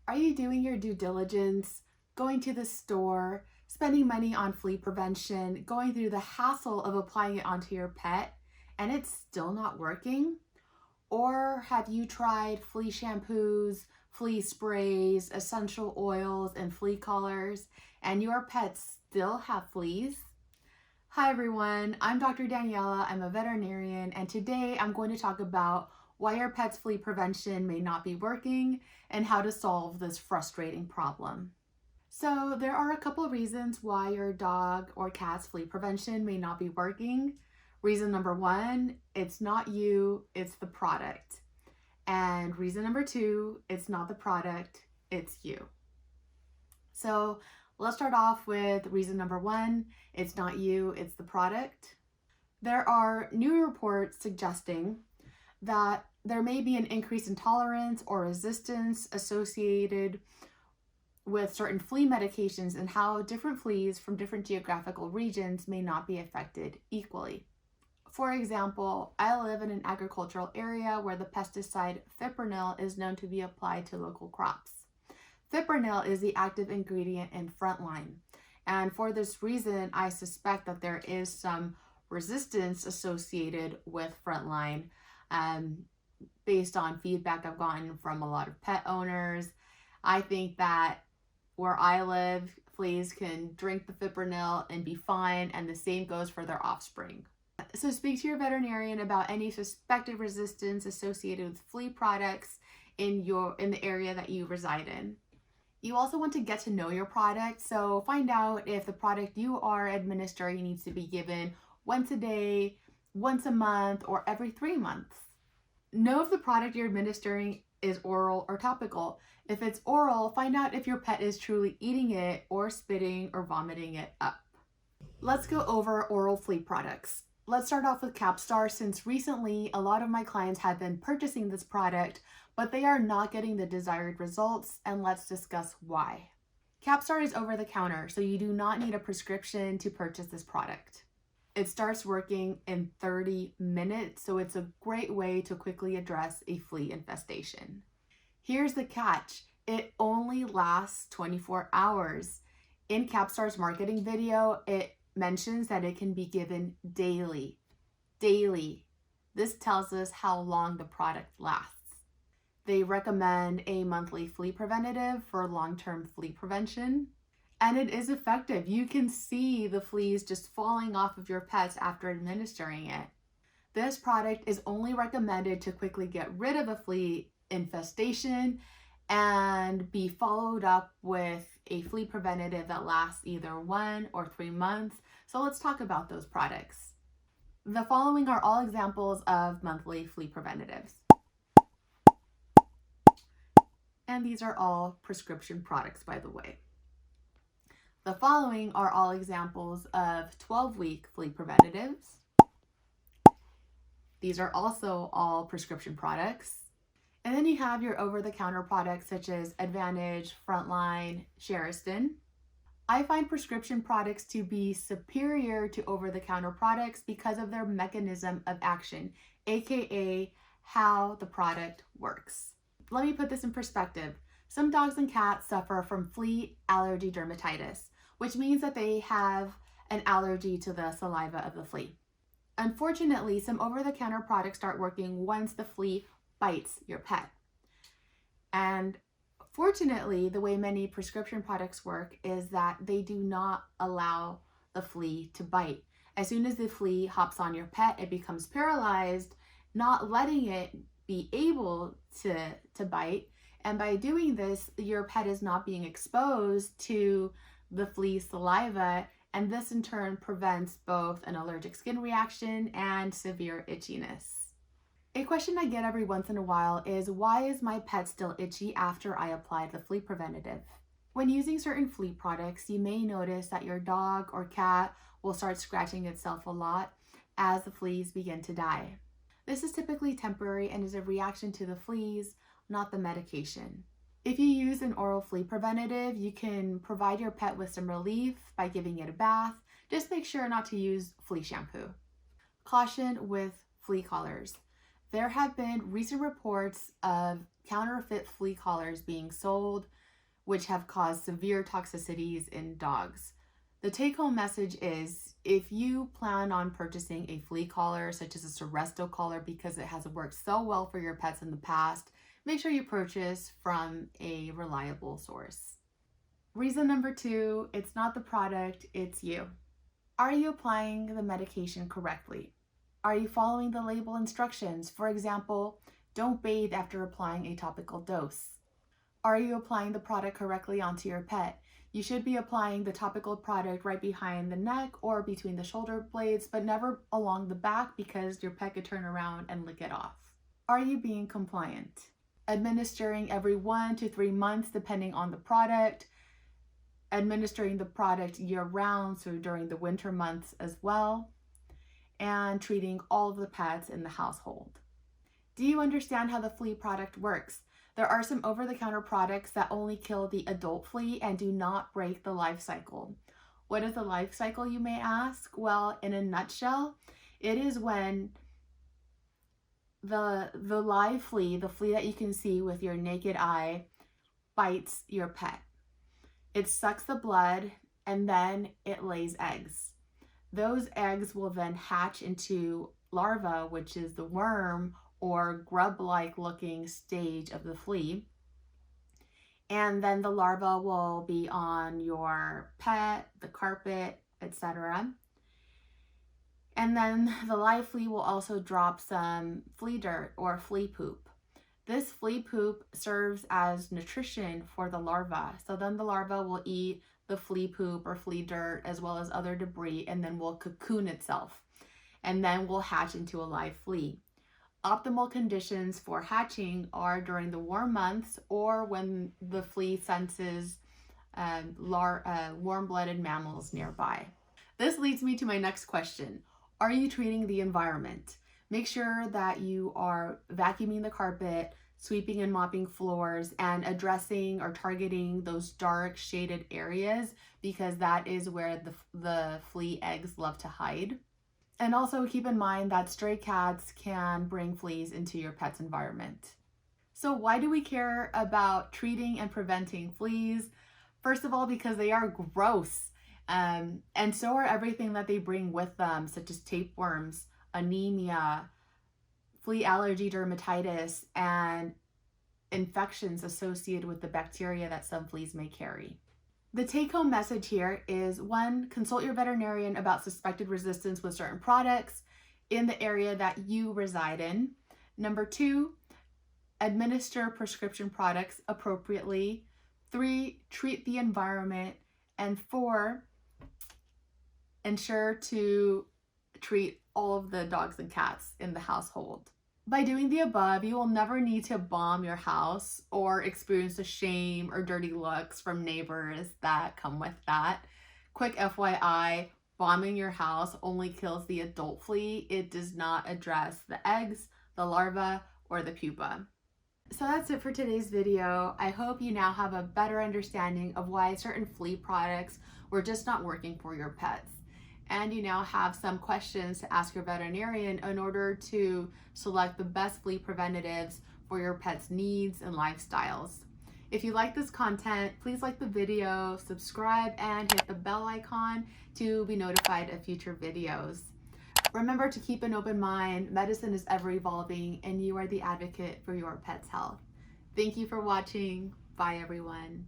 Are you doing your due diligence, going to the store, spending money on flea prevention, going through the hassle of applying it onto your pet, and it's still not working? Or have you tried flea shampoos, flea sprays, essential oils, and flea collars, and your pets still have fleas? Hi everyone, I'm Dr. Daniela. I'm a veterinarian, and today I'm going to talk about why your pet's flea prevention may not be working and how to solve this frustrating problem. So there are a couple of reasons why your dog or cat's flea prevention may not be working. Reason number one, it's not you, it's the product. And reason number two, it's not the product, it's you. So let's start off with reason number one, it's not you, it's the product. There are new reports suggesting that there may be an increase in tolerance or resistance associated with certain flea medications and how different fleas from different geographical regions may not be affected equally. For example, I live in an agricultural area where the pesticide fipronil is known to be applied to local crops. Fipronil is the active ingredient in Frontline, and for this reason, I suspect that there is some resistance associated with Frontline based on feedback I've gotten from a lot of pet owners. I think that where I live, fleas can drink the fipronil and be fine, and the same goes for their offspring. So speak to your veterinarian about any suspected resistance associated with flea products in the area that you reside in. You also want to get to know your product, so find out if the product you are administering needs to be given once a day, once a month, or every 3 months. Know if the product you're administering is oral or topical. If it's oral, find out if your pet is truly eating it or spitting or vomiting it up. Let's go over oral flea products. Let's start off with Capstar, since recently a lot of my clients have been purchasing this product, but they are not getting the desired results, and let's discuss why. Capstar is over the counter, so you do not need a prescription to purchase this product. It starts working in 30 minutes, so it's a great way to quickly address a flea infestation. Here's the catch, it only lasts 24 hours. In Capstar's marketing video, it mentions that it can be given daily. This tells us how long the product lasts. They recommend a monthly flea preventative for long-term flea prevention, and it is effective. You can see the fleas just falling off of your pets after administering it. This product is only recommended to quickly get rid of a flea infestation and be followed up with a flea preventative that lasts either 1 or 3 months. So let's talk about those products. The following are all examples of monthly flea preventatives. And these are all prescription products, by the way. The following are all examples of 12-week flea preventatives. These are also all prescription products. And then you have your over-the-counter products such as Advantage, Frontline, Sheriston. I find prescription products to be superior to over-the-counter products because of their mechanism of action, aka how the product works. Let me put this in perspective. Some dogs and cats suffer from flea allergy dermatitis, which means that they have an allergy to the saliva of the flea. Unfortunately, some over-the-counter products start working once the flea bites your pet. And fortunately, the way many prescription products work is that they do not allow the flea to bite. As soon as the flea hops on your pet, it becomes paralyzed, not letting it be able to bite. And by doing this, your pet is not being exposed to the flea's saliva, and this in turn prevents both an allergic skin reaction and severe itchiness. A question I get every once in a while is, why is my pet still itchy after I applied the flea preventative? When using certain flea products, you may notice that your dog or cat will start scratching itself a lot as the fleas begin to die. This is typically temporary and is a reaction to the fleas, not the medication. If you use an oral flea preventative, you can provide your pet with some relief by giving it a bath. Just make sure not to use flea shampoo. Caution with flea collars. There have been recent reports of counterfeit flea collars being sold, which have caused severe toxicities in dogs. The take-home message is, if you plan on purchasing a flea collar, such as a Seresto collar, because it has worked so well for your pets in the past, make sure you purchase from a reliable source. Reason number 2, it's not the product, it's you. Are you applying the medication correctly? Are you following the label instructions? For example, don't bathe after applying a topical dose. Are you applying the product correctly onto your pet? You should be applying the topical product right behind the neck or between the shoulder blades, but never along the back because your pet could turn around and lick it off. Are you being compliant? Administering every 1 to 3 months depending on the product. Administering the product year-round, so during the winter months as well. And treating all of the pets in the household. Do you understand how the flea product works? There are some over-the-counter products that only kill the adult flea and do not break the life cycle. What is the life cycle, you may ask? Well, in a nutshell, it is when the live flea, the flea that you can see with your naked eye, bites your pet. It sucks the blood and then it lays eggs. Those eggs will then hatch into larvae, which is the worm or grub-like looking stage of the flea. And then the larva will be on your pet, the carpet, etc. And then the live flea will also drop some flea dirt or flea poop. This flea poop serves as nutrition for the larva. So then the larva will eat the flea poop or flea dirt as well as other debris and then will cocoon itself and then will hatch into a live flea. Optimal conditions for hatching are during the warm months or when the flea senses warm-blooded mammals nearby. This leads me to my next question. Are you treating the environment? Make sure that you are vacuuming the carpet, sweeping and mopping floors, and addressing or targeting those dark shaded areas because that is where the flea eggs love to hide. And also keep in mind that stray cats can bring fleas into your pet's environment. So why do we care about treating and preventing fleas? First of all, because they are gross, and so are everything that they bring with them, such as tapeworms, anemia, flea allergy, dermatitis, and infections associated with the bacteria that some fleas may carry. The take-home message here is 1, consult your veterinarian about suspected resistance with certain products in the area that you reside in. Number 2, administer prescription products appropriately. 3, treat the environment. And 4, ensure to treat all of the dogs and cats in the household. By doing the above, you will never need to bomb your house or experience the shame or dirty looks from neighbors that come with that. Quick FYI, bombing your house only kills the adult flea. It does not address the eggs, the larva, or the pupa. So that's it for today's video. I hope you now have a better understanding of why certain flea products were just not working for your pets. And you now have some questions to ask your veterinarian in order to select the best flea preventatives for your pet's needs and lifestyles. If you like this content, please like the video, subscribe, and hit the bell icon to be notified of future videos. Remember to keep an open mind. Medicine is ever evolving, and you are the advocate for your pet's health. Thank you for watching. Bye, everyone.